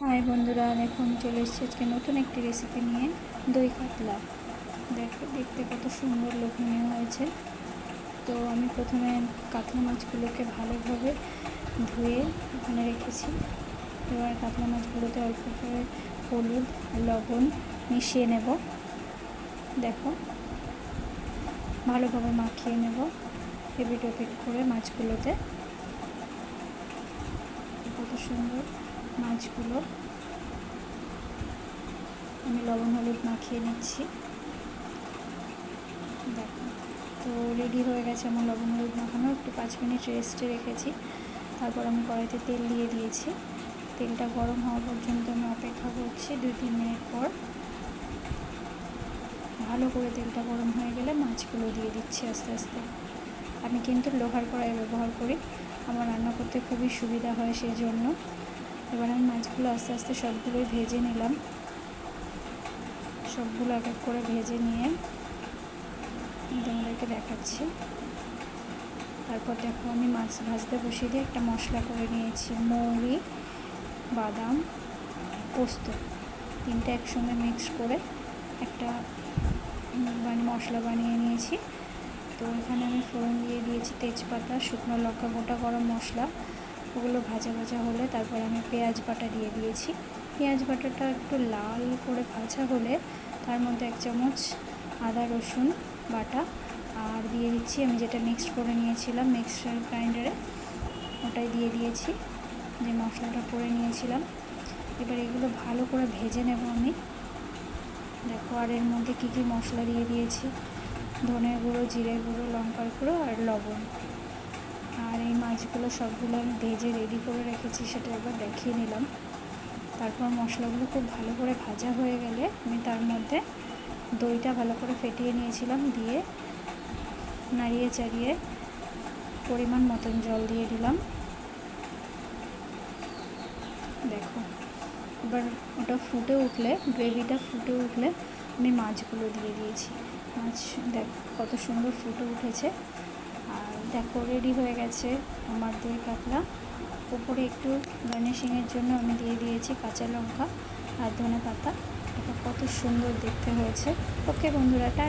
High বন্ধুরা, দেখুন চলে এসেছি আজকে নতুন একটি রেসিপি নিয়ে। দই কাতলা দেখো, দেখতে কত সুন্দর লোভনীয় হয়েছে। তো আমি প্রথমে কাতলা মাছগুলোকে ভালোভাবে ধুয়ে ওখানে রেখেছি। এবার কাতলা মাছগুলোতে অল্প করে হলুদ আর লবণ মিশিয়ে নেব। দেখো, ভালোভাবে মাখিয়ে নেব এপিট ওপিট করে মাছগুলোতে। কত সুন্দর মাছগুলো আমি লবণ হলুদ মাখিয়ে নিচ্ছি। দেখো, তো রেডি হয়ে গেছে আমার লবণ হলুদ মাখানো। একটু 5 মিনিট রেস্টে রেখেছি। তারপর আমি কড়াইতে তেল দিয়ে দিয়েছি। তেলটা গরম হওয়া পর্যন্ত আমি অপেক্ষা করছি। 2-3 মিনিট পর ভালো করে তেলটা গরম হয়ে গেলে মাছগুলো দিয়ে দিচ্ছি আস্তে আস্তে। আমি কিন্তু লোহার কড়াই ব্যবহার করি, আমার রান্না করতে খুবই সুবিধা হয় সেই জন্য। এবার আমি মাছগুলো আস্তে আস্তে সবগুলোই ভেজে নিলাম। সবগুলো এক এক করে ভেজে নিয়ে তোমাদেরকে দেখাচ্ছি। তারপর দেখো, আমি মাছ ভাজতে বসিয়ে দিয়ে একটা মশলা করে নিয়েছি। মৌরি, বাদাম, পোস্ত, তিনটে একসঙ্গে মিক্স করে একটা মশলা বানিয়ে নিয়েছি। তো এখানে আমি ফোড়ন দিয়ে দিয়েছি তেজপাতা, শুকনো লঙ্কা, গোটা গরম মশলা। ওগুলো ভাজা ভাজা হলে তারপর আমি পেঁয়াজ বাটা দিয়ে দিয়েছি। পেঁয়াজ বাটাটা একটু লাল করে ভাজা হলে তার মধ্যে 1 চামচ আদা রসুন বাটা আর দিয়ে দিচ্ছি আমি যেটা মিক্সড করে নিয়েছিলাম মিক্সার গ্রাইন্ডারে, ওটাই দিয়ে দিয়েছি, যে মশলাটা করে নিয়েছিলাম। এবার এগুলো ভালো করে ভেজে নেব আমি। দেখো, আর এর মধ্যে কী কী মশলা দিয়ে দিয়েছি: ধনে গুঁড়ো, জিরে গুঁড়ো, লঙ্কার গুঁড়ো আর লবণ। আর এই মাছগুলো সবগুলো আমি ভেজে রেডি করে রেখেছি, সেটা একবার দেখিয়ে নিলাম। তারপর মশলাগুলো খুব ভালো করে ভাজা হয়ে গেলে আমি তার মধ্যে দইটা ভালো করে ফেটিয়ে নিয়েছিলাম, দিয়ে নাড়িয়ে চাড়িয়ে পরিমাণ মতন জল দিয়ে দিলাম। দেখো, এবার ওটা ফুটে উঠলে, গ্রেভিটা ফুটে উঠলে আমি মাছগুলো দিয়ে দিয়েছি। মাছ দেখো কত সুন্দর ফুটে উঠেছে। আর দেখো, রেডি হয়ে গেছে আমার দই কাতলা। উপরে একটু গার্নিশিংয়ের জন্য আমি দিয়ে দিয়েছি কাঁচা লঙ্কা আর ধনেপাতা। দেখো কত সুন্দর দেখতে হয়েছে। ওকে বন্ধুরা, টাটা।